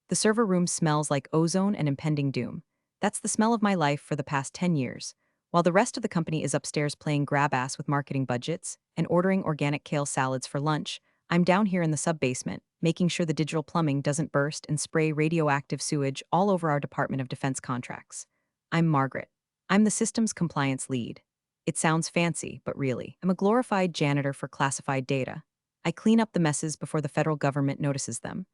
The server room smells like ozone and impending doom. That's the smell of my life for the past 10 years. While the rest of the company is upstairs playing grab ass with marketing budgets and ordering organic kale salads for lunch, I'm down here in the sub-basement, making sure the digital plumbing doesn't burst and spray radioactive sewage all over our Department of Defense contracts. I'm Margaret. I'm the systems compliance lead. It sounds fancy, but really, I'm a glorified janitor for classified data. I clean up the messes before the federal government notices them.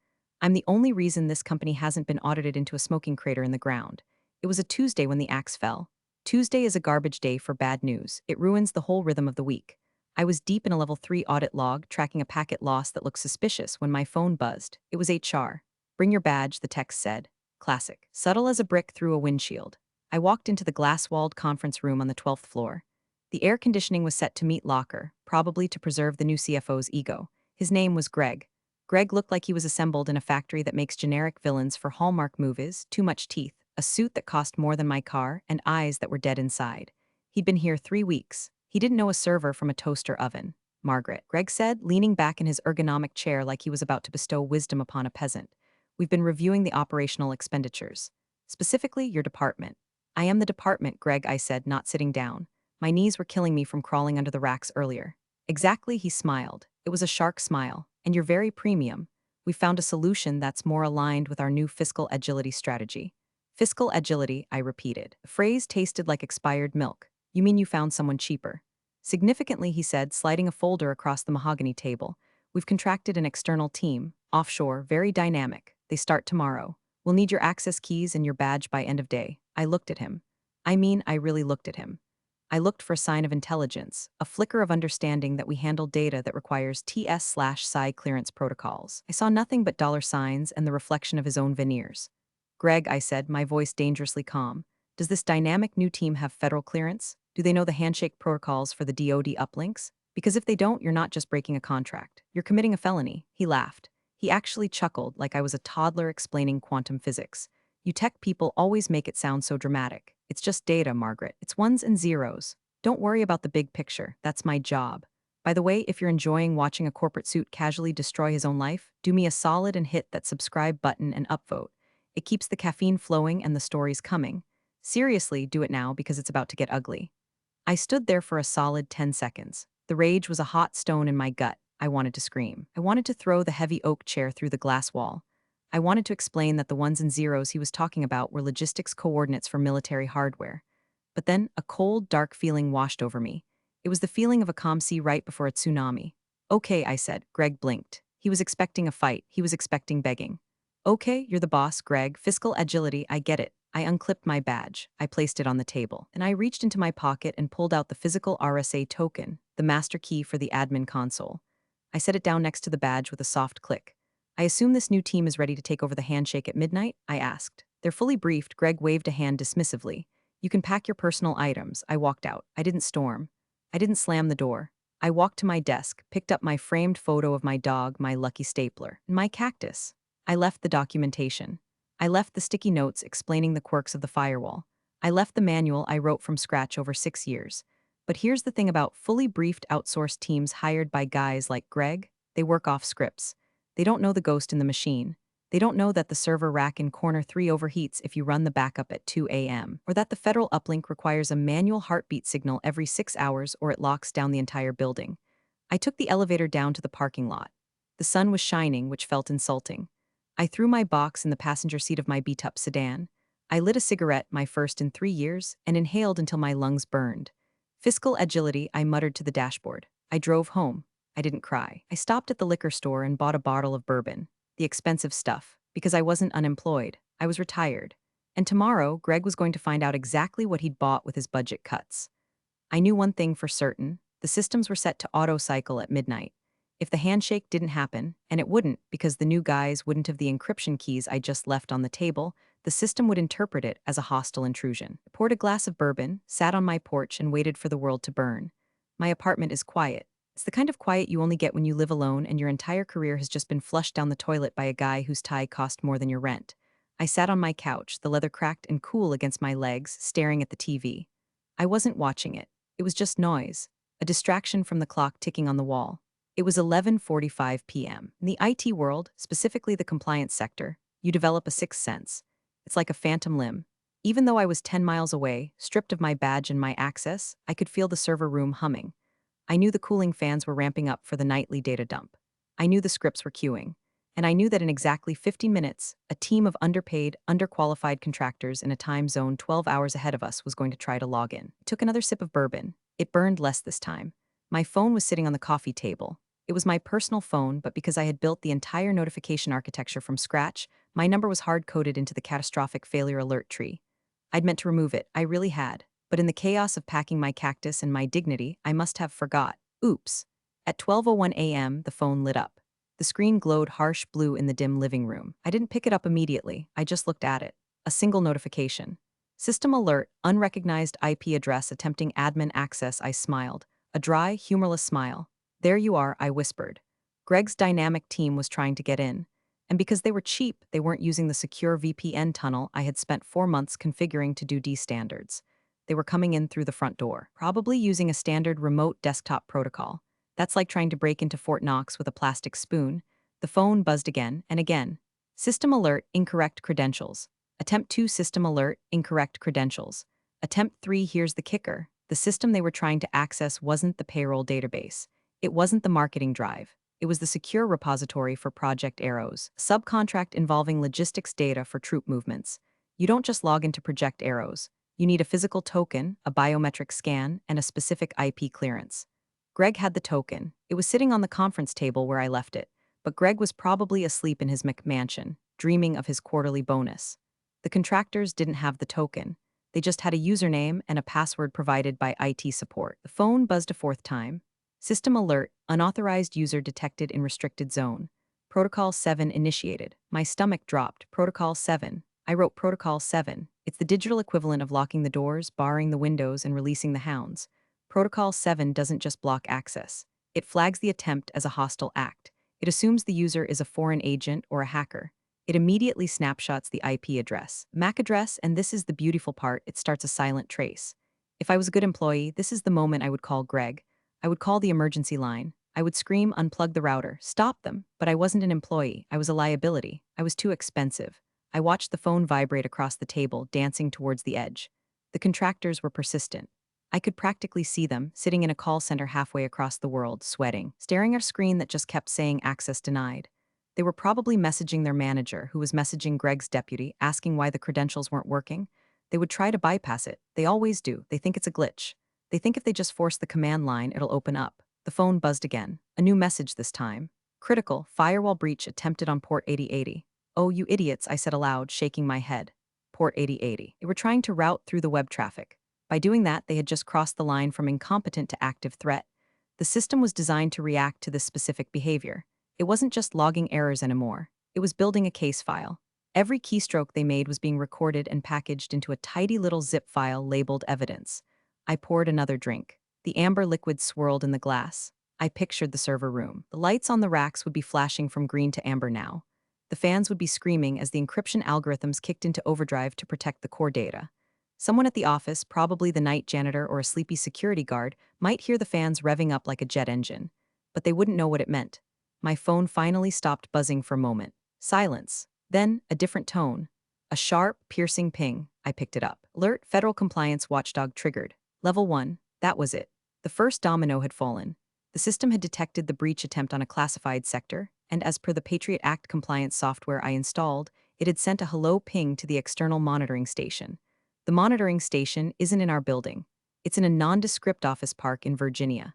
I'm the only reason this company hasn't been audited into a smoking crater in the ground. It was a Tuesday when the axe fell. Tuesday is a garbage day for bad news. It ruins the whole rhythm of the week. I was deep in a level 3 audit log, tracking a packet loss that looked suspicious when my phone buzzed. It was HR. Bring your badge, the text said. Classic. Subtle as a brick through a windshield. I walked into the glass-walled conference room on the 12th floor. The air conditioning was set to meet locker, probably to preserve the new CFO's ego. His name was Greg. Greg looked like he was assembled in a factory that makes generic villains for Hallmark movies, too much teeth, a suit that cost more than my car, and eyes that were dead inside. He'd been here 3 weeks. He didn't know a server from a toaster oven. Margaret, Greg said, leaning back in his ergonomic chair like he was about to bestow wisdom upon a peasant. We've been reviewing the operational expenditures. Specifically, your department. I am the department, Greg, I said, not sitting down. My knees were killing me from crawling under the racks earlier. Exactly, he smiled. It was a shark smile. And you're very premium. We found a solution that's more aligned with our new fiscal agility strategy. Fiscal agility, I repeated. The phrase tasted like expired milk. You mean you found someone cheaper? Significantly, he said, sliding a folder across the mahogany table. We've contracted an external team, offshore, very dynamic. They start tomorrow. We'll need your access keys and your badge by end of day. I looked at him. I really looked at him. I looked for a sign of intelligence, a flicker of understanding that we handle data that requires TS/PSI clearance protocols. I saw nothing but dollar signs and the reflection of his own veneers. Greg, I said, my voice dangerously calm. Does this dynamic new team have federal clearance? Do they know the handshake protocols for the DoD uplinks? Because if they don't, you're not just breaking a contract. You're committing a felony. He laughed. He actually chuckled like I was a toddler explaining quantum physics. You tech people always make it sound so dramatic. It's just data, Margaret. It's ones and zeros. Don't worry about the big picture. That's my job. By the way, if you're enjoying watching a corporate suit casually destroy his own life, do me a solid and hit that subscribe button and upvote. It keeps the caffeine flowing and the stories coming. Seriously, do it now because it's about to get ugly. I stood there for a solid 10 seconds. The rage was a hot stone in my gut. I wanted to scream. I wanted to throw the heavy oak chair through the glass wall. I wanted to explain that the ones and zeros he was talking about were logistics coordinates for military hardware. But then a cold, dark feeling washed over me. It was the feeling of a calm sea right before a tsunami. Okay, I said. Greg blinked. He was expecting a fight. He was expecting begging. Okay, you're the boss, Greg. Fiscal agility, I get it. I unclipped my badge. I placed it on the table. And I reached into my pocket and pulled out the physical RSA token, the master key for the admin console. I set it down next to the badge with a soft click. I assume this new team is ready to take over the handshake at midnight? I asked. They're fully briefed. Greg waved a hand dismissively. You can pack your personal items. I walked out. I didn't storm. I didn't slam the door. I walked to my desk, picked up my framed photo of my dog, my lucky stapler, and my cactus. I left the documentation. I left the sticky notes explaining the quirks of the firewall. I left the manual I wrote from scratch over 6 years. But here's the thing about fully briefed outsourced teams hired by guys like Greg. They work off scripts. They don't know the ghost in the machine. They don't know that the server rack in corner 3 overheats if you run the backup at 2 a.m., or that the federal uplink requires a manual heartbeat signal every 6 hours or it locks down the entire building. I took the elevator down to the parking lot. The sun was shining, which felt insulting. I threw my box in the passenger seat of my beat-up sedan. I lit a cigarette, my first in 3 years, and inhaled until my lungs burned. Fiscal agility, I muttered to the dashboard. I drove home. I didn't cry. I stopped at the liquor store and bought a bottle of bourbon. The expensive stuff, because I wasn't unemployed. I was retired. And tomorrow, Greg was going to find out exactly what he'd bought with his budget cuts. I knew one thing for certain. The systems were set to auto-cycle at midnight. If the handshake didn't happen, and it wouldn't because the new guys wouldn't have the encryption keys I just left on the table, the system would interpret it as a hostile intrusion. I poured a glass of bourbon, sat on my porch, and waited for the world to burn. My apartment is quiet. It's the kind of quiet you only get when you live alone and your entire career has just been flushed down the toilet by a guy whose tie cost more than your rent. I sat on my couch, the leather cracked and cool against my legs, staring at the TV. I wasn't watching it. It was just noise, a distraction from the clock ticking on the wall. It was 11:45 p.m. In the IT world, specifically the compliance sector, You develop a sixth sense. It's like a phantom limb. Even though I was 10 miles away, stripped of my badge and my access, I could feel the server room humming. I knew the cooling fans were ramping up for the nightly data dump. I knew the scripts were queuing. And I knew that in exactly 50 minutes, a team of underpaid, underqualified contractors in a time zone 12 hours ahead of us was going to try to log in. I took another sip of bourbon. It burned less this time. My phone was sitting on the coffee table. It was my personal phone, but because I had built the entire notification architecture from scratch, my number was hard-coded into the catastrophic failure alert tree. I'd meant to remove it, I really had. But in the chaos of packing my cactus and my dignity, I must have forgot. Oops. At 12:01 a.m., the phone lit up. The screen glowed harsh blue in the dim living room. I didn't pick it up immediately, I just looked at it. A single notification. System alert, unrecognized IP address attempting admin access. I smiled. A dry, humorless smile. There you are, I whispered. Greg's dynamic team was trying to get in. And because they were cheap, they weren't using the secure VPN tunnel I had spent 4 months configuring to DoD standards. They were coming in through the front door, probably using a standard remote desktop protocol. That's like trying to break into Fort Knox with a plastic spoon. The phone buzzed again and again. System alert, incorrect credentials. Attempt 2, system alert, incorrect credentials. Attempt 3, here's the kicker. The system they were trying to access wasn't the payroll database. It wasn't the marketing drive. It was the secure repository for Project Arrows, a subcontract involving logistics data for troop movements. You don't just log into Project Arrows. You need a physical token, a biometric scan, and a specific IP clearance. Greg had the token. It was sitting on the conference table where I left it, but Greg was probably asleep in his McMansion, dreaming of his quarterly bonus. The contractors didn't have the token. They just had a username and a password provided by IT support. The phone buzzed a fourth time. System alert, unauthorized user detected in restricted zone. Protocol 7 initiated. My stomach dropped. Protocol 7. I wrote Protocol 7. It's the digital equivalent of locking the doors, barring the windows, and releasing the hounds. Protocol 7 doesn't just block access. It flags the attempt as a hostile act. It assumes the user is a foreign agent or a hacker. It immediately snapshots the IP address, MAC address, and this is the beautiful part, it starts a silent trace. If I was a good employee, this is the moment I would call Greg. I would call the emergency line. I would scream, unplug the router, stop them. But I wasn't an employee. I was a liability. I was too expensive. I watched the phone vibrate across the table, dancing towards the edge. The contractors were persistent. I could practically see them, sitting in a call center halfway across the world, sweating, staring at a screen that just kept saying access denied. They were probably messaging their manager, who was messaging Greg's deputy, asking why the credentials weren't working. They would try to bypass it. They always do. They think it's a glitch. They think if they just force the command line, it'll open up. The phone buzzed again. A new message this time. Critical, firewall breach attempted on port 8080. Oh, you idiots, I said aloud, shaking my head. Port 8080. They were trying to route through the web traffic. By doing that, they had just crossed the line from incompetent to active threat. The system was designed to react to this specific behavior. It wasn't just logging errors anymore. It was building a case file. Every keystroke they made was being recorded and packaged into a tidy little zip file labeled evidence. I poured another drink. The amber liquid swirled in the glass. I pictured the server room. The lights on the racks would be flashing from green to amber now. The fans would be screaming as the encryption algorithms kicked into overdrive to protect the core data. Someone at the office, probably the night janitor or a sleepy security guard, might hear the fans revving up like a jet engine. But they wouldn't know what it meant. My phone finally stopped buzzing for a moment. Silence. Then, a different tone. A sharp, piercing ping. I picked it up. Alert, Federal Compliance Watchdog triggered. Level 1. That was it. The first domino had fallen. The system had detected the breach attempt on a classified sector, and as per the Patriot Act compliance software I installed, it had sent a hello ping to the external monitoring station. The monitoring station isn't in our building. It's in a nondescript office park in Virginia.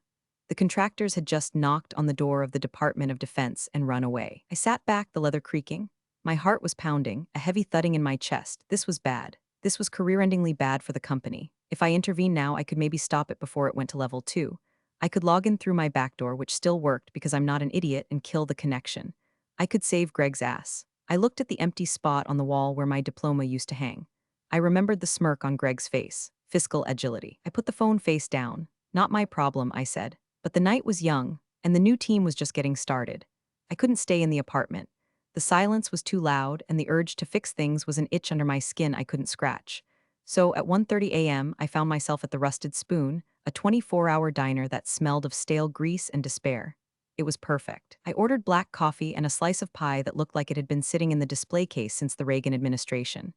The contractors had just knocked on the door of the Department of Defense and run away. I sat back, the leather creaking. My heart was pounding, a heavy thudding in my chest. This was bad. This was career-endingly bad for the company. If I intervened now, I could maybe stop it before it went to level 2. I could log in through my backdoor, which still worked because I'm not an idiot, and kill the connection. I could save Greg's ass. I looked at the empty spot on the wall where my diploma used to hang. I remembered the smirk on Greg's face. Fiscal agility. I put the phone face down. Not my problem, I said. But the night was young, and the new team was just getting started. I couldn't stay in the apartment. The silence was too loud, and the urge to fix things was an itch under my skin I couldn't scratch. So at 1:30 a.m., I found myself at the Rusted Spoon, a 24-hour diner that smelled of stale grease and despair. It was perfect. I ordered black coffee and a slice of pie that looked like it had been sitting in the display case since the Reagan administration.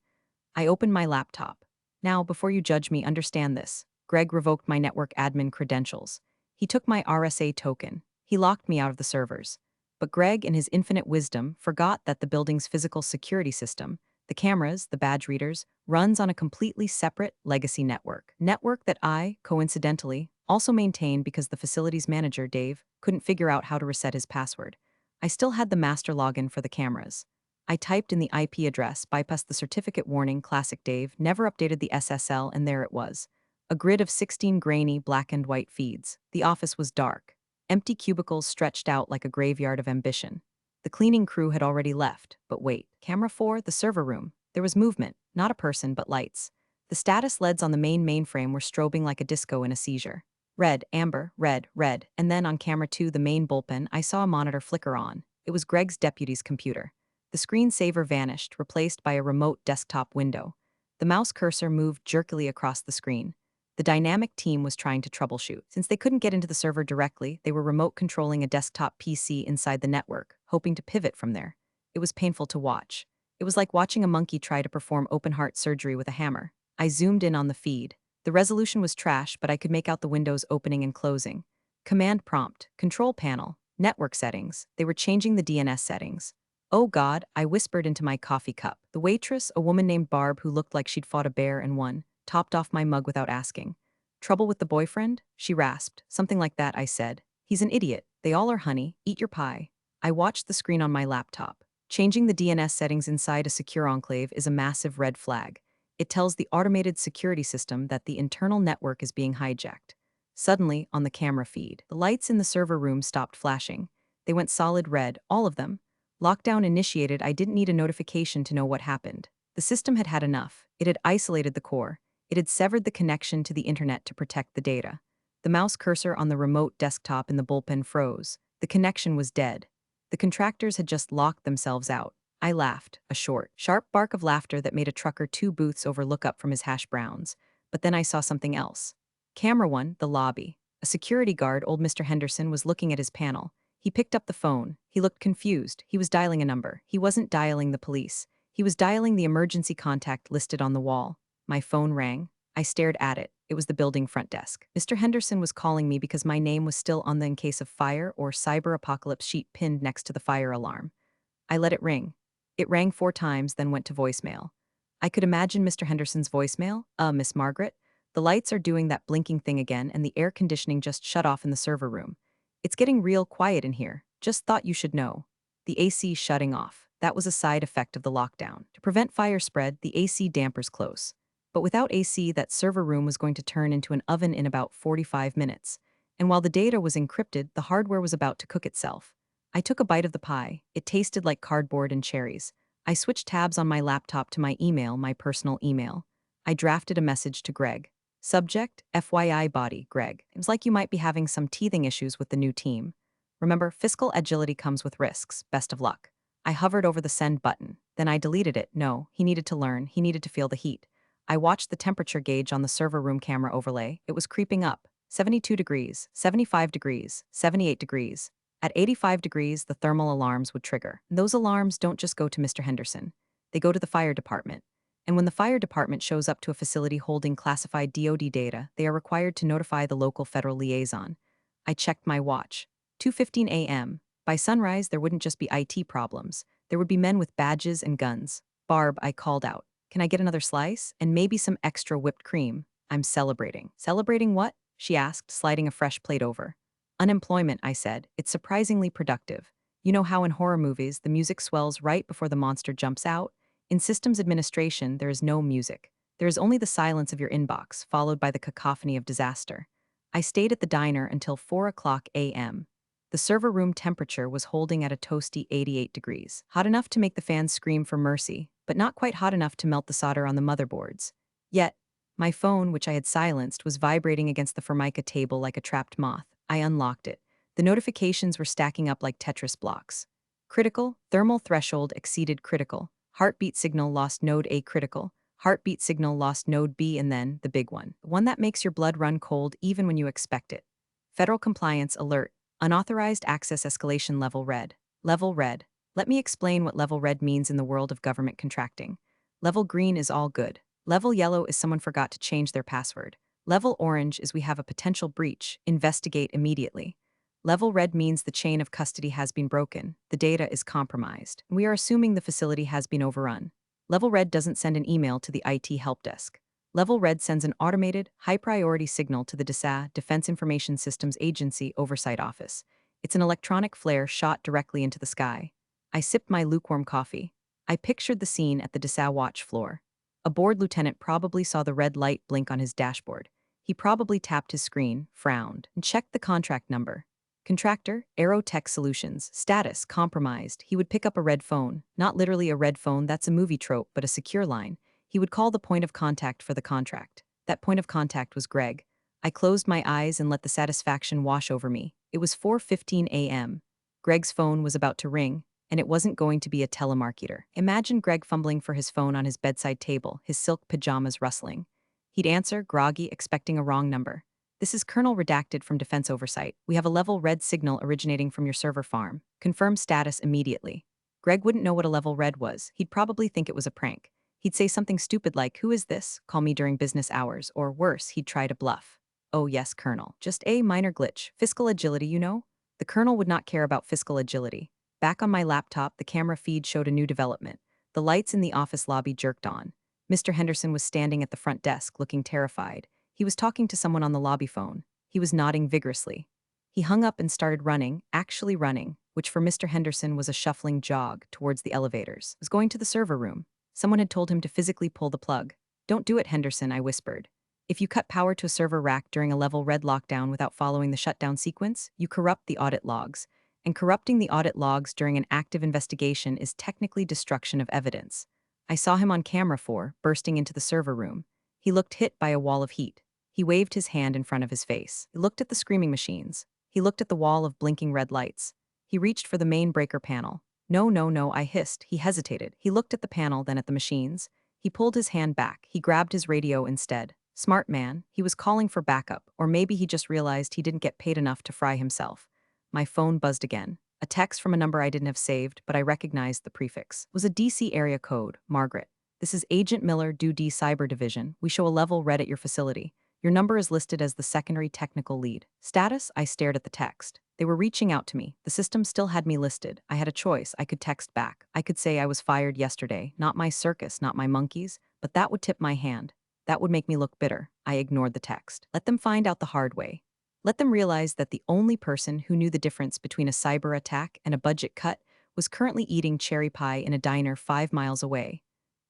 I opened my laptop. Now, before you judge me, understand this. Greg revoked my network admin credentials. He took my RSA token. He locked me out of the servers. But Greg, in his infinite wisdom, forgot that the building's physical security system, the cameras, the badge readers, runs on a completely separate legacy network. Network that I, coincidentally, also maintain because the facilities manager, Dave, couldn't figure out how to reset his password. I still had the master login for the cameras. I typed in the IP address, bypassed the certificate warning, classic Dave, never updated the SSL, and there it was. A grid of 16 grainy black and white feeds. The office was dark. Empty cubicles stretched out like a graveyard of ambition. The cleaning crew had already left, but wait. Camera 4, the server room. There was movement, not a person, but lights. The status LEDs on the main mainframe were strobing like a disco in a seizure. Red, amber, red, red, and then on camera 2, the main bullpen, I saw a monitor flicker on. It was Greg's deputy's computer. The screensaver vanished, replaced by a remote desktop window. The mouse cursor moved jerkily across the screen. The dynamic team was trying to troubleshoot. Since they couldn't get into the server directly, they were remote controlling a desktop PC inside the network, hoping to pivot from there. It was painful to watch. It was like watching a monkey try to perform open-heart surgery with a hammer. I zoomed in on the feed. The resolution was trash, but I could make out the windows opening and closing. Command prompt, control panel, network settings. They were changing the DNS settings. Oh God, I whispered into my coffee cup. The waitress, a woman named Barb who looked like she'd fought a bear and won, topped off my mug without asking. Trouble with the boyfriend? She rasped. Something like that, I said. He's an idiot. They all are, honey. Eat your pie. I watched the screen on my laptop. Changing the DNS settings inside a secure enclave is a massive red flag. It tells the automated security system that the internal network is being hijacked. Suddenly, on the camera feed, the lights in the server room stopped flashing. They went solid red, all of them. Lockdown initiated. I didn't need a notification to know what happened. The system had had enough. It had isolated the core. It had severed the connection to the internet to protect the data. The mouse cursor on the remote desktop in the bullpen froze. The connection was dead. The contractors had just locked themselves out. I laughed, a short, sharp bark of laughter that made a trucker 2 booths over look up from his hash browns. But then I saw something else. Camera 1, the lobby. A security guard, old Mr. Henderson, was looking at his panel. He picked up the phone. He looked confused. He was dialing a number. He wasn't dialing the police. He was dialing the emergency contact listed on the wall. My phone rang. I stared at it. It was the building front desk. Mr. Henderson was calling me because my name was still on the in case of fire or cyber apocalypse sheet pinned next to the fire alarm. I let it ring. It rang 4 times, then went to voicemail. I could imagine Mr. Henderson's voicemail. Miss Margaret? The lights are doing that blinking thing again, and the air conditioning just shut off in the server room. It's getting real quiet in here. Just thought you should know. The AC shutting off. That was a side effect of the lockdown. To prevent fire spread, the AC dampers close. But without AC, that server room was going to turn into an oven in about 45 minutes. And while the data was encrypted, the hardware was about to cook itself. I took a bite of the pie. It tasted like cardboard and cherries. I switched tabs on my laptop to my email, my personal email. I drafted a message to Greg. Subject, FYI body, Greg. It was like you might be having some teething issues with the new team. Remember, fiscal agility comes with risks. Best of luck. I hovered over the send button. Then I deleted it. No, he needed to learn. He needed to feel the heat. I watched the temperature gauge on the server room camera overlay. It was creeping up. 72 degrees, 75 degrees, 78 degrees. At 85 degrees, the thermal alarms would trigger. Those alarms don't just go to Mr. Henderson. They go to the fire department. And when the fire department shows up to a facility holding classified DoD data, they are required to notify the local federal liaison. I checked my watch. 2:15 a.m. By sunrise, there wouldn't just be IT problems. There would be men with badges and guns. Barb, I called out. Can I get another slice? And maybe some extra whipped cream. I'm celebrating. Celebrating what? She asked, sliding a fresh plate over. Unemployment, I said. It's surprisingly productive. You know how in horror movies, the music swells right before the monster jumps out? In systems administration, there is no music. There is only the silence of your inbox, followed by the cacophony of disaster. I stayed at the diner until 4 o'clock a.m. The server room temperature was holding at a toasty 88 degrees, hot enough to make the fans scream for mercy, but not quite hot enough to melt the solder on the motherboards. Yet, my phone, which I had silenced, was vibrating against the Formica table like a trapped moth. I unlocked it. The notifications were stacking up like Tetris blocks. Critical, thermal threshold exceeded critical. Heartbeat signal lost node A critical. Heartbeat signal lost node B, and then the big one. The one that makes your blood run cold even when you expect it. Federal compliance alert. Unauthorized access escalation level red. Level red. Let me explain what level red means in the world of government contracting. Level green is all good. Level yellow is someone forgot to change their password. Level orange is we have a potential breach, investigate immediately. Level red means the chain of custody has been broken, the data is compromised. We are assuming the facility has been overrun. Level red doesn't send an email to the IT help desk. Level red sends an automated, high-priority signal to the DSA, Defense Information Systems Agency Oversight Office. It's an electronic flare shot directly into the sky. I sipped my lukewarm coffee. I pictured the scene at the DSA watch floor. A board lieutenant probably saw the red light blink on his dashboard. He probably tapped his screen, frowned, and checked the contract number. Contractor, Aerotech Solutions, status, compromised. He would pick up a red phone. Not literally a red phone, that's a movie trope, but a secure line. He would call the point of contact for the contract. That point of contact was Greg. I closed my eyes and let the satisfaction wash over me. It was 4:15 a.m. Greg's phone was about to ring, and it wasn't going to be a telemarketer. Imagine Greg fumbling for his phone on his bedside table, his silk pajamas rustling. He'd answer, groggy, expecting a wrong number. This is Colonel Redacted from Defense Oversight. We have a level red signal originating from your server farm. Confirm status immediately. Greg wouldn't know what a level red was. He'd probably think it was a prank. He'd say something stupid like, "Who is this? Call me during business hours," or worse, he'd try to bluff. "Oh yes, Colonel. Just a minor glitch. Fiscal agility, you know?" The Colonel would not care about fiscal agility. Back on my laptop, the camera feed showed a new development. The lights in the office lobby jerked on. Mr. Henderson was standing at the front desk, looking terrified. He was talking to someone on the lobby phone. He was nodding vigorously. He hung up and started running, actually running, which for Mr. Henderson was a shuffling jog towards the elevators. He was going to the server room. Someone had told him to physically pull the plug. "Don't do it, Henderson," I whispered. "If you cut power to a server rack during a level red lockdown without following the shutdown sequence, you corrupt the audit logs. And corrupting the audit logs during an active investigation is technically destruction of evidence." I saw him on camera bursting into the server room. He looked hit by a wall of heat. He waved his hand in front of his face. He looked at the screaming machines. He looked at the wall of blinking red lights. He reached for the main breaker panel. "No, no, no," I hissed. He hesitated. He looked at the panel, then at the machines. He pulled his hand back. He grabbed his radio instead. Smart man. He was calling for backup, or maybe he just realized he didn't get paid enough to fry himself. My phone buzzed again. A text from a number I didn't have saved, but I recognized the prefix. It was a DC area code, Margaret. "This is Agent Miller, DoD Cyber Division. We show a level red at your facility. Your number is listed as the secondary technical lead. Status?" I stared at the text. They were reaching out to me. The system still had me listed. I had a choice. I could text back. I could say I was fired yesterday. Not my circus, not my monkeys. But that would tip my hand. That would make me look bitter. I ignored the text. Let them find out the hard way. Let them realize that the only person who knew the difference between a cyber attack and a budget cut was currently eating cherry pie in a diner 5 miles away.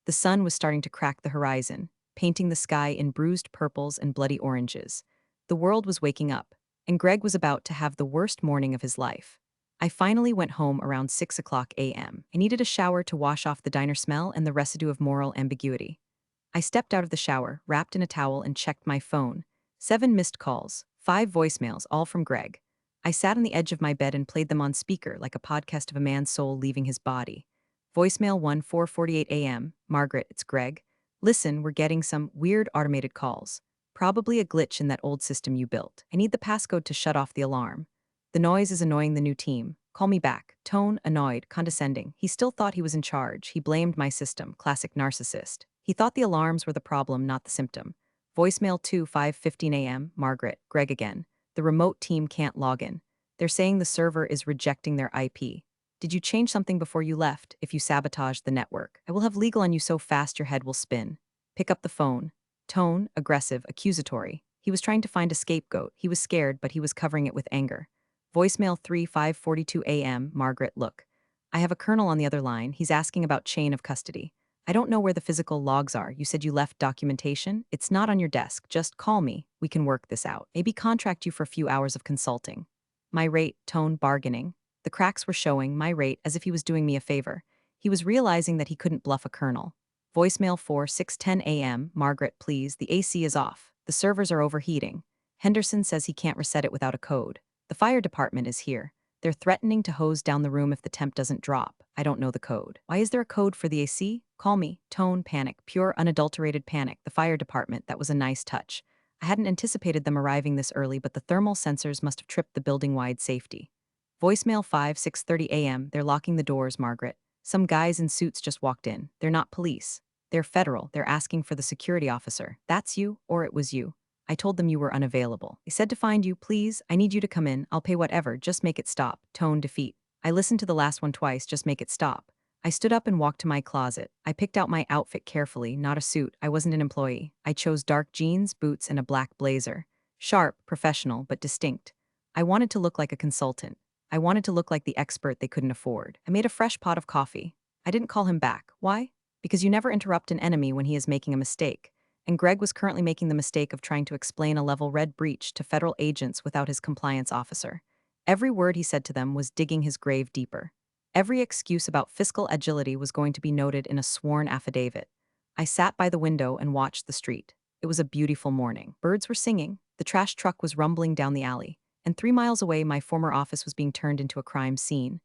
The sun was starting to crack the horizon, painting the sky in bruised purples and bloody oranges. The world was waking up, and Greg was about to have the worst morning of his life. I finally went home around 6 o'clock a.m. I needed a shower to wash off the diner smell and the residue of moral ambiguity. I stepped out of the shower, wrapped in a towel, and checked my phone. 7 missed calls, 5 voicemails, all from Greg. I sat on the edge of my bed and played them on speaker like a podcast of a man's soul leaving his body. Voicemail 1, 4:48 a.m. "Margaret, it's Greg. Listen, we're getting some weird automated calls. Probably a glitch in that old system you built. I need the passcode to shut off the alarm. The noise is annoying the new team. Call me back." Tone, annoyed, condescending. He still thought he was in charge. He blamed my system. Classic narcissist. He thought the alarms were the problem, not the symptom. Voicemail 2, 5:15 a.m. "Margaret, Greg again. The remote team can't log in. They're saying the server is rejecting their IP. Did you change something before you left? If you sabotage the network, I will have legal on you so fast your head will spin. Pick up the phone." Tone, aggressive, accusatory. He was trying to find a scapegoat. He was scared, but he was covering it with anger. Voicemail 3, 5:42 a.m. "Margaret, look. I have a colonel on the other line. He's asking about chain of custody. I don't know where the physical logs are. You said you left documentation? It's not on your desk. Just call me. We can work this out. Maybe contract you for a few hours of consulting." My rate, tone, bargaining. The cracks were showing, my rate, as if he was doing me a favor. He was realizing that he couldn't bluff a colonel. Voicemail 4, 6:10 a.m. "Margaret, please, the AC is off. The servers are overheating. Henderson says he can't reset it without a code. The fire department is here. They're threatening to hose down the room if the temp doesn't drop. I don't know the code. Why is there a code for the AC? Call me." Tone, panic, pure unadulterated panic. The fire department, that was a nice touch. I hadn't anticipated them arriving this early, but the thermal sensors must have tripped the building-wide safety. Voicemail 6:30 a.m. They're locking the doors, Margaret. Some guys in suits just walked in. They're not police. They're federal. They're asking for the security officer. That's you, or it was you. I told them you were unavailable. They said to find you, please. I need you to come in. I'll pay whatever. Just make it stop. Tone defeat. I listened to the last one twice. Just make it stop. I stood up and walked to my closet. I picked out my outfit carefully, not a suit. I wasn't an employee. I chose dark jeans, boots, and a black blazer. Sharp, professional, but distinct. I wanted to look like a consultant. I wanted to look like the expert they couldn't afford. I made a fresh pot of coffee. I didn't call him back. Why? Because you never interrupt an enemy when he is making a mistake. And Greg was currently making the mistake of trying to explain a level red breach to federal agents without his compliance officer. Every word he said to them was digging his grave deeper. Every excuse about fiscal agility was going to be noted in a sworn affidavit. I sat by the window and watched the street. It was a beautiful morning. Birds were singing, the trash truck was rumbling down the alley, and 3 miles away my former office was being turned into a crime scene.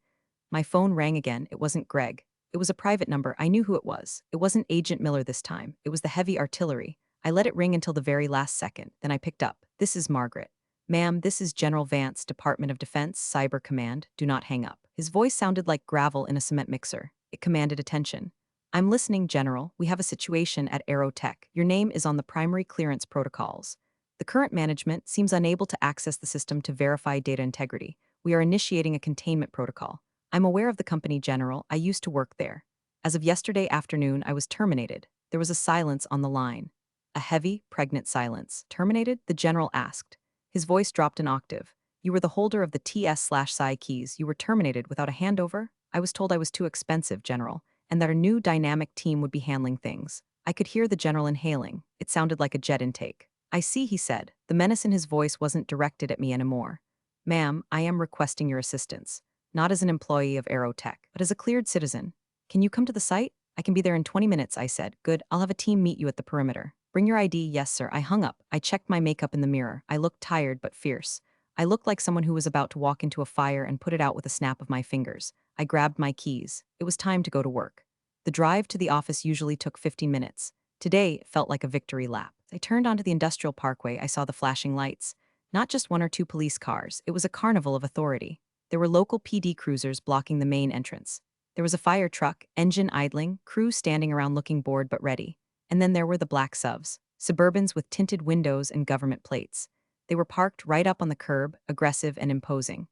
My phone rang again. It wasn't Greg. It was a private number. I knew who it was. It wasn't Agent Miller this time. It was the heavy artillery. I let it ring until the very last second. Then I picked up. This is Margaret. Ma'am, this is General Vance, Department of Defense, Cyber Command. Do not hang up. His voice sounded like gravel in a cement mixer. It commanded attention. I'm listening, General. We have a situation at Aerotech. Your name is on the primary clearance protocols. The current management seems unable to access the system to verify data integrity. We are initiating a containment protocol. I'm aware of the company, General. I used to work there. As of yesterday afternoon, I was terminated. There was a silence on the line. A heavy, pregnant silence. Terminated? The General asked. His voice dropped an octave. You were the holder of the TS/PSI keys. You were terminated without a handover? I was told I was too expensive, General, and that a new dynamic team would be handling things. I could hear the General inhaling. It sounded like a jet intake. I see, he said. The menace in his voice wasn't directed at me anymore. Ma'am, I am requesting your assistance. Not as an employee of Aerotech, but as a cleared citizen. Can you come to the site? I can be there in 20 minutes, I said. Good, I'll have a team meet you at the perimeter. Bring your ID, yes sir. I hung up. I checked my makeup in the mirror. I looked tired but fierce. I looked like someone who was about to walk into a fire and put it out with a snap of my fingers. I grabbed my keys. It was time to go to work. The drive to the office usually took 15 minutes. Today, it felt like a victory lap. I turned onto the industrial parkway. I saw the flashing lights. Not just one or two police cars. It was a carnival of authority. There were local PD cruisers blocking the main entrance. There was a fire truck, engine idling, crew standing around looking bored but ready. And then there were the black SUVs, Suburbans with tinted windows and government plates. They were parked right up on the curb, aggressive and imposing.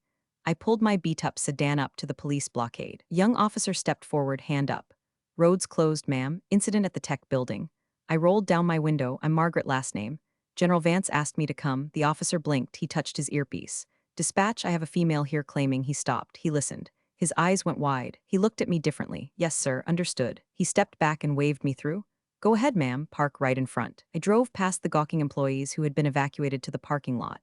I pulled my beat-up sedan up to the police blockade. A young officer stepped forward, hand up. Roads closed, ma'am. Incident at the tech building. I rolled down my window. I'm Margaret, last name. General Vance asked me to come. The officer blinked. He touched his earpiece. Dispatch, I have a female here claiming. He stopped. He listened. His eyes went wide. He looked at me differently. Yes, sir, understood. He stepped back and waved me through. Go ahead, ma'am. Park right in front. I drove past the gawking employees who had been evacuated to the parking lot.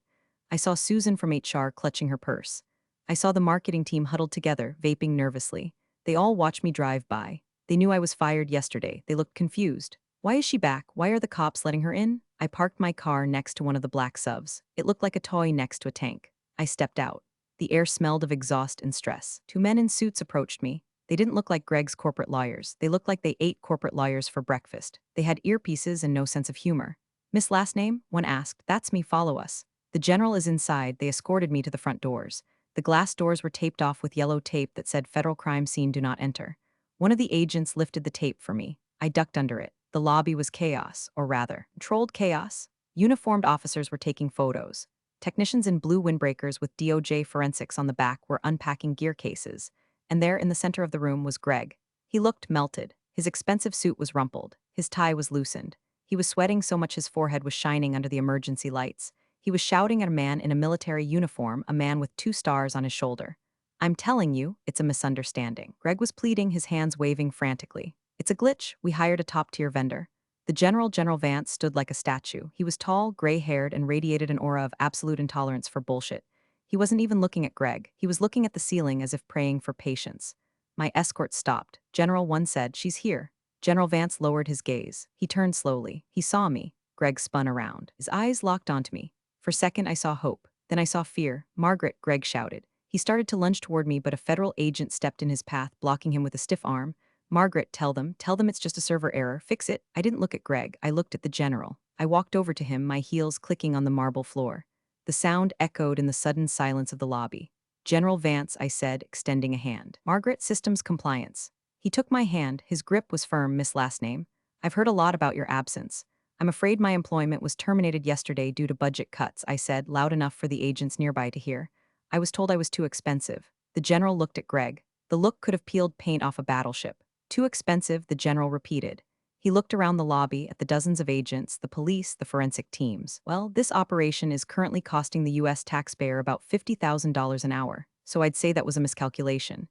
I saw Susan from HR clutching her purse. I saw the marketing team huddled together, vaping nervously. They all watched me drive by. They knew I was fired yesterday. They looked confused. Why is she back? Why are the cops letting her in? I parked my car next to one of the black SUVs. It looked like a toy next to a tank. I stepped out. The air smelled of exhaust and stress. Two men in suits approached me. They didn't look like Greg's corporate lawyers. They looked like they ate corporate lawyers for breakfast. They had earpieces and no sense of humor. Miss last name? One asked. That's me, follow us. The general is inside. They escorted me to the front doors. The glass doors were taped off with yellow tape that said Federal Crime Scene, do not enter. One of the agents lifted the tape for me. I ducked under it. The lobby was chaos, or rather, controlled chaos. Uniformed officers were taking photos. Technicians in blue windbreakers with DOJ forensics on the back were unpacking gear cases. And there in the center of the room was Greg. He looked melted. His expensive suit was rumpled. His tie was loosened. He was sweating so much his forehead was shining under the emergency lights. He was shouting at a man in a military uniform, a man with 2 stars on his shoulder. I'm telling you, it's a misunderstanding. Greg was pleading, his hands waving frantically. It's a glitch. We hired a top-tier vendor. The General Vance stood like a statue. He was tall, gray-haired, and radiated an aura of absolute intolerance for bullshit. He wasn't even looking at Greg. He was looking at the ceiling as if praying for patience. My escort stopped. General One said, she's here. General Vance lowered his gaze. He turned slowly. He saw me. Greg spun around. His eyes locked onto me. For a second, I saw hope. Then I saw fear. Margaret, Greg shouted. He started to lunge toward me, but a federal agent stepped in his path, blocking him with a stiff arm. Margaret, tell them it's just a server error. Fix it. I didn't look at Greg. I looked at the general. I walked over to him, my heels clicking on the marble floor. The sound echoed in the sudden silence of the lobby. General Vance, I said, extending a hand. Margaret, systems compliance. He took my hand, his grip was firm, Miss Last Name. I've heard a lot about your absence. I'm afraid my employment was terminated yesterday due to budget cuts, I said, loud enough for the agents nearby to hear. I was told I was too expensive. The general looked at Greg. The look could have peeled paint off a battleship. Too expensive, the general repeated. He looked around the lobby at the dozens of agents, the police, the forensic teams. Well, this operation is currently costing the U.S. taxpayer about $50,000 an hour, so I'd say that was a miscalculation.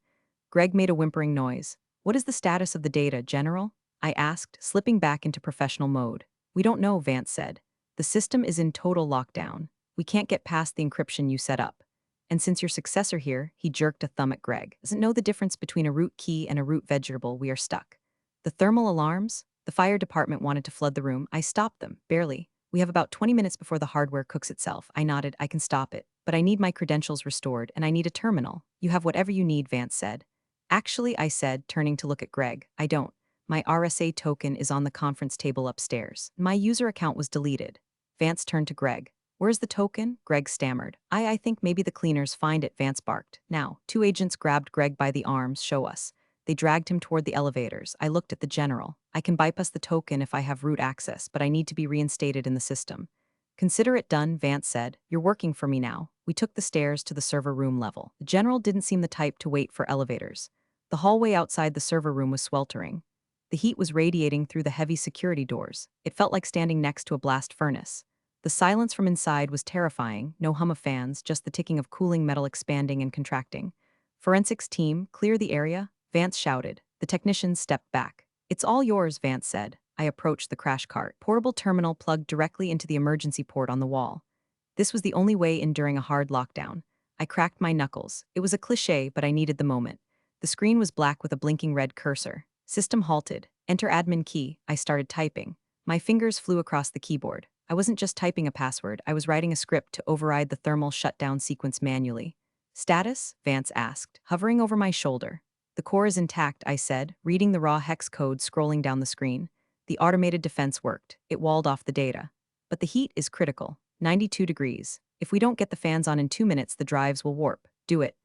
Greg made a whimpering noise. What is the status of the data, General? I asked, slipping back into professional mode. We don't know, Vance said. The system is in total lockdown. We can't get past the encryption you set up. And since your successor here, he jerked a thumb at Greg, doesn't know the difference between a root key and a root vegetable, we are stuck. The thermal alarms? The fire department wanted to flood the room. I stopped them, barely. We have about 20 minutes before the hardware cooks itself. I nodded, I can stop it. But I need my credentials restored, and I need a terminal. You have whatever you need, Vance said. Actually, I said, turning to look at Greg, I don't. My RSA token is on the conference table upstairs. My user account was deleted. Vance turned to Greg. Where's the token? Greg stammered. I think maybe the cleaners find it, Vance barked. Now, two agents grabbed Greg by the arms, show us. They dragged him toward the elevators. I looked at the general. I can bypass the token if I have root access, but I need to be reinstated in the system. Consider it done, Vance said. You're working for me now. We took the stairs to the server room level. The general didn't seem the type to wait for elevators. The hallway outside the server room was sweltering. The heat was radiating through the heavy security doors. It felt like standing next to a blast furnace. The silence from inside was terrifying, no hum of fans, just the ticking of cooling metal expanding and contracting. Forensics team, clear the area, Vance shouted. The technicians stepped back. It's all yours, Vance said. I approached the crash cart. Portable terminal plugged directly into the emergency port on the wall. This was the only way in during a hard lockdown. I cracked my knuckles. It was a cliché, but I needed the moment. The screen was black with a blinking red cursor. System halted. Enter admin key. I started typing. My fingers flew across the keyboard. I wasn't just typing a password, I was writing a script to override the thermal shutdown sequence manually. Status? Vance asked, hovering over my shoulder. The core is intact, I said, reading the raw hex code scrolling down the screen. The automated defense worked. It walled off the data. But the heat is critical. 92 degrees. If we don't get the fans on in 2 minutes, the drives will warp. Do it.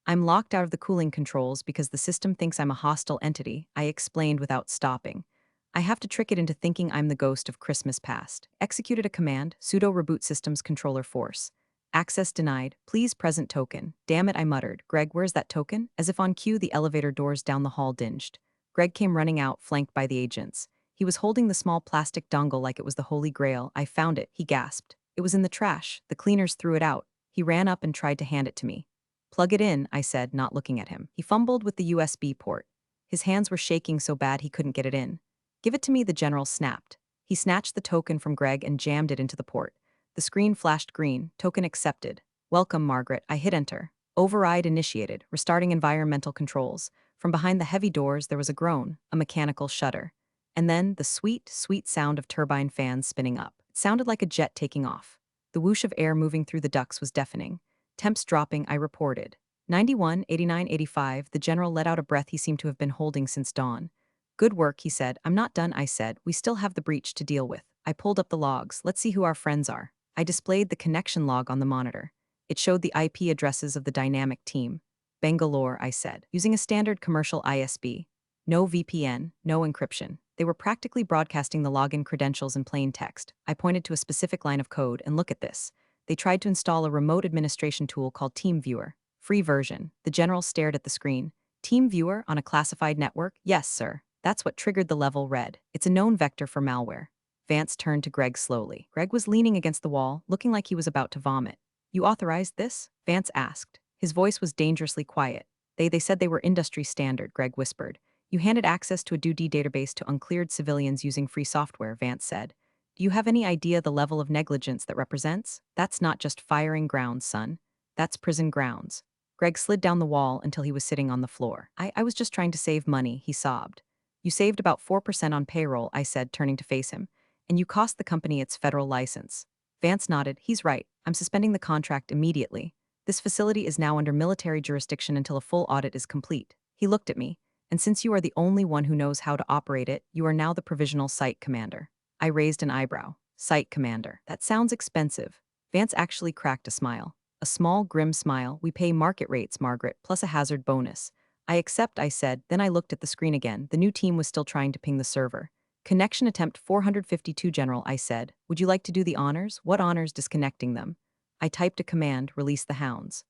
I'm locked out of the cooling controls because the system thinks I'm a hostile entity, I explained without stopping. I have to trick it into thinking I'm the ghost of Christmas past. Executed a command, sudo reboot systems controller force. Access denied, please present token. Damn it, I muttered. Greg, where's that token? As if on cue, the elevator doors down the hall dinged. Greg came running out, flanked by the agents. He was holding the small plastic dongle like it was the Holy Grail. I found it, he gasped. It was in the trash. The cleaners threw it out. He ran up and tried to hand it to me. Plug it in, I said, not looking at him. He fumbled with the USB port. His hands were shaking so bad he couldn't get it in. Give it to me, the general snapped. He snatched the token from Greg and jammed it into the port. The screen flashed green, token accepted. Welcome, Margaret. I hit enter. Override initiated, restarting environmental controls. From behind the heavy doors, there was a groan, a mechanical shudder. And then the sweet, sweet sound of turbine fans spinning up. It sounded like a jet taking off. The whoosh of air moving through the ducts was deafening. Temps dropping, I reported. 91, 89, 85, the general let out a breath he seemed to have been holding since dawn. Good work, he said. I'm not done, I said. We still have the breach to deal with. I pulled up the logs. Let's see who our friends are. I displayed the connection log on the monitor. It showed the IP addresses of the dynamic team. Bangalore, I said, using a standard commercial ISP. No VPN, no encryption. They were practically broadcasting the login credentials in plain text. I pointed to a specific line of code, and look at this. They tried to install a remote administration tool called TeamViewer. Free version. The general stared at the screen. TeamViewer on a classified network? Yes, sir. That's what triggered the level red. It's a known vector for malware. Vance turned to Greg slowly. Greg was leaning against the wall, looking like he was about to vomit. You authorized this? Vance asked. His voice was dangerously quiet. They said they were industry standard, Greg whispered. You handed access to a DoD database to uncleared civilians using free software, Vance said. Do you have any idea the level of negligence that represents? That's not just firing grounds, son. That's prison grounds. Greg slid down the wall until he was sitting on the floor. I was just trying to save money, he sobbed. You saved about 4% on payroll, I said, turning to face him. And you cost the company its federal license. Vance nodded. He's right. I'm suspending the contract immediately. This facility is now under military jurisdiction until a full audit is complete. He looked at me. And since you are the only one who knows how to operate it, you are now the provisional site commander. I raised an eyebrow. Site commander. That sounds expensive. Vance actually cracked a smile. A small, grim smile. We pay market rates, Margaret, plus a hazard bonus. I accept, I said, then I looked at the screen again. The new team was still trying to ping the server. Connection attempt 452, General, I said. Would you like to do the honors? What honors disconnecting them? I typed a command, release the hounds.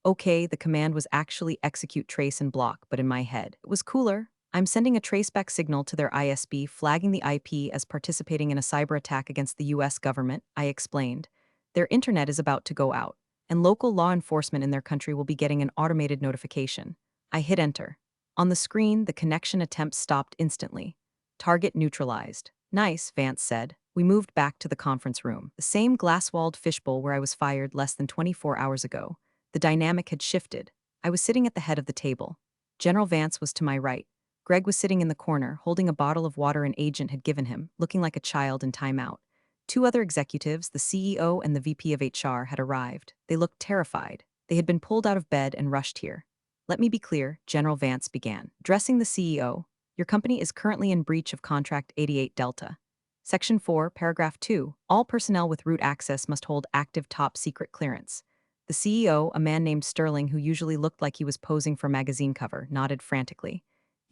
Okay, the command was actually execute, trace, and block, but in my head, it was cooler. I'm sending a traceback signal to their ISB, flagging the IP as participating in a cyber attack against the US government, I explained. Their internet is about to go out, and local law enforcement in their country will be getting an automated notification. I hit enter. On the screen, the connection attempt stopped instantly. Target neutralized. Nice, Vance said. We moved back to the conference room, the same glass-walled fishbowl where I was fired less than 24 hours ago. The dynamic had shifted. I was sitting at the head of the table. General Vance was to my right. Greg was sitting in the corner, holding a bottle of water an agent had given him, looking like a child in timeout. Two other executives, the CEO and the VP of HR, had arrived. They looked terrified. They had been pulled out of bed and rushed here. Let me be clear, General Vance began, addressing the CEO. Your company is currently in breach of Contract 88 Delta. Section 4, Paragraph 2, all personnel with root access must hold active top-secret clearance. The CEO, a man named Sterling who usually looked like he was posing for a magazine cover, nodded frantically.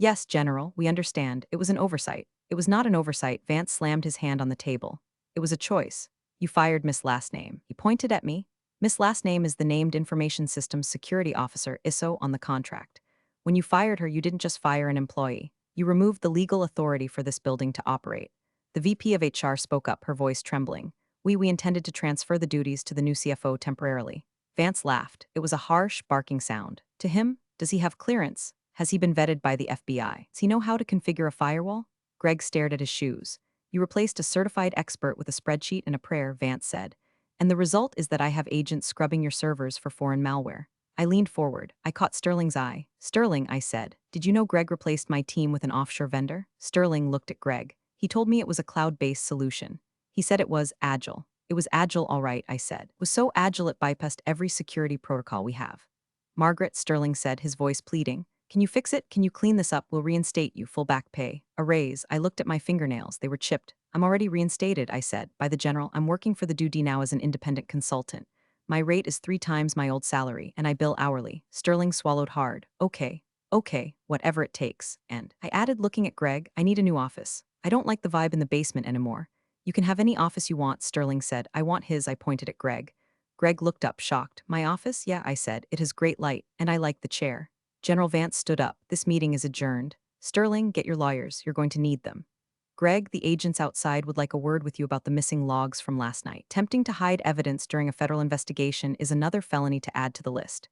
Yes, General, we understand. It was an oversight. It was not an oversight. Vance slammed his hand on the table. It was a choice. You fired Miss Last Name. He pointed at me. Miss Last Name is the Named Information Systems Security Officer, ISO, on the contract. When you fired her, you didn't just fire an employee. You removed the legal authority for this building to operate. The VP of HR spoke up, her voice trembling. We intended to transfer the duties to the new CFO temporarily. Vance laughed. It was a harsh, barking sound. To him, does he have clearance? Has he been vetted by the FBI? Does he know how to configure a firewall? Greg stared at his shoes. You replaced a certified expert with a spreadsheet and a prayer, Vance said. And the result is that I have agents scrubbing your servers for foreign malware. I leaned forward. I caught Sterling's eye. Sterling, I said, did you know Greg replaced my team with an offshore vendor? Sterling looked at Greg. He told me it was a cloud-based solution. He said it was agile. It was agile, all right, I said. It was so agile it bypassed every security protocol we have. Margaret, Sterling said, his voice pleading. Can you fix it? Can you clean this up? We'll reinstate you, full back pay. A raise. I looked at my fingernails. They were chipped. I'm already reinstated, I said. By the general, I'm working for the DoD now as an independent consultant. My rate is 3 times my old salary, and I bill hourly. Sterling swallowed hard. Okay, whatever it takes. And I added, looking at Greg, I need a new office. I don't like the vibe in the basement anymore. You can have any office you want, Sterling said. I want his, I pointed at Greg. Greg looked up, shocked. My office? Yeah, I said. It has great light, and I like the chair. General Vance stood up. This meeting is adjourned. Sterling, get your lawyers. You're going to need them. Greg, the agents outside would like a word with you about the missing logs from last night. Attempting to hide evidence during a federal investigation is another felony to add to the list.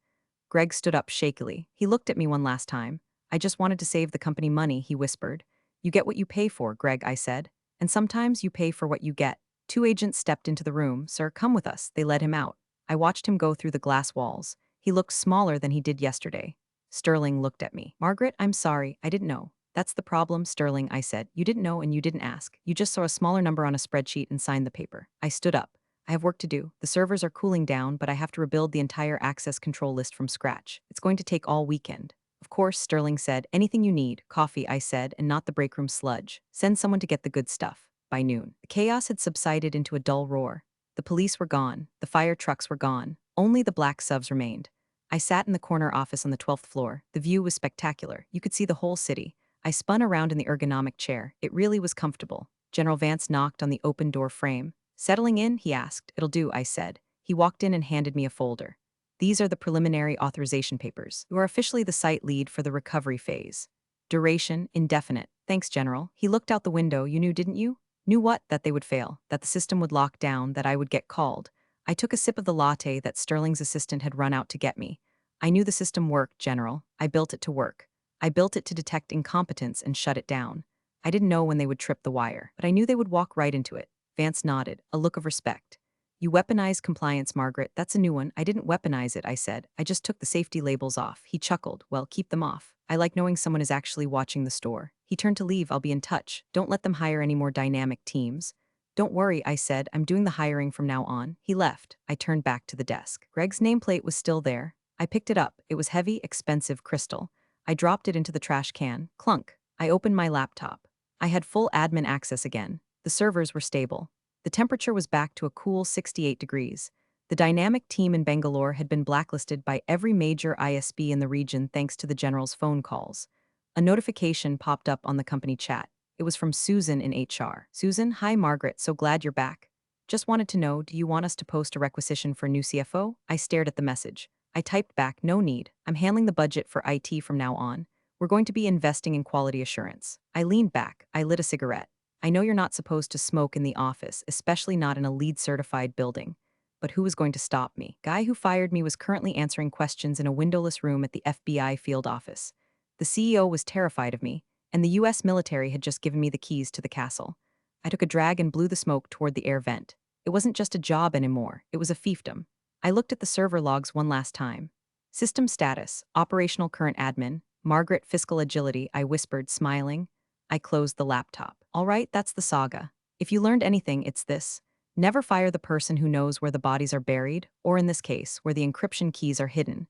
Greg stood up shakily. He looked at me one last time. I just wanted to save the company money, he whispered. You get what you pay for, Greg, I said. And sometimes you pay for what you get. 2 agents stepped into the room. Sir, come with us. They led him out. I watched him go through the glass walls. He looked smaller than he did yesterday. Sterling looked at me. Margaret, I'm sorry. I didn't know. That's the problem, Sterling, I said. You didn't know and you didn't ask. You just saw a smaller number on a spreadsheet and signed the paper. I stood up. I have work to do. The servers are cooling down, but I have to rebuild the entire access control list from scratch. It's going to take all weekend. Of course, Sterling said. Anything you need. Coffee, I said, and not the break room sludge. Send someone to get the good stuff. By noon, the chaos had subsided into a dull roar. The police were gone. The fire trucks were gone. Only the black subs remained. I sat in the corner office on the 12th floor. The view was spectacular. You could see the whole city. I spun around in the ergonomic chair. It really was comfortable. General Vance knocked on the open door frame. Settling in, he asked. It'll do, I said. He walked in and handed me a folder. These are the preliminary authorization papers. You are officially the site lead for the recovery phase. Duration, indefinite. Thanks, General. He looked out the window. You knew, didn't you? Knew what? That they would fail. That the system would lock down. That I would get called. I took a sip of the latte that Sterling's assistant had run out to get me. I knew the system worked, General. I built it to work. I built it to detect incompetence and shut it down. I didn't know when they would trip the wire, but I knew they would walk right into it. Vance nodded, a look of respect. You weaponized compliance, Margaret. That's a new one. I didn't weaponize it, I said. I just took the safety labels off. He chuckled. Well, keep them off. I like knowing someone is actually watching the store. He turned to leave. I'll be in touch. Don't let them hire any more dynamic teams. Don't worry, I said. I'm doing the hiring from now on. He left. I turned back to the desk. Greg's nameplate was still there. I picked it up. It was heavy, expensive crystal. I dropped it into the trash can. Clunk. I opened my laptop. I had full admin access again. The servers were stable. The temperature was back to a cool 68 degrees. The dynamic team in Bangalore had been blacklisted by every major ISP in the region thanks to the general's phone calls. A notification popped up on the company chat. It was from Susan in HR. Susan, hi Margaret, so glad you're back. Just wanted to know, do you want us to post a requisition for a new CFO? I stared at the message. I typed back, no need. I'm handling the budget for IT from now on. We're going to be investing in quality assurance. I leaned back. I lit a cigarette. I know you're not supposed to smoke in the office, especially not in a LEED certified building. But who was going to stop me? Guy who fired me was currently answering questions in a windowless room at the FBI field office. The CEO was terrified of me, and the US military had just given me the keys to the castle. I took a drag and blew the smoke toward the air vent. It wasn't just a job anymore, it was a fiefdom. I looked at the server logs one last time. System status, operational current admin, Margaret fiscal agility, I whispered, smiling. I closed the laptop. All right, that's the saga. If you learned anything, it's this. Never fire the person who knows where the bodies are buried, or in this case, where the encryption keys are hidden.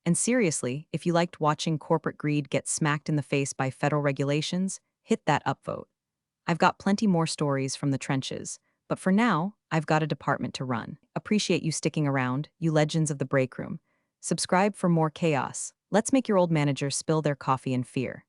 And seriously, if you liked watching corporate greed get smacked in the face by federal regulations, hit that upvote. I've got plenty more stories from the trenches, but for now, I've got a department to run. Appreciate you sticking around, you legends of the break room. Subscribe for more chaos. Let's make your old managers spill their coffee in fear.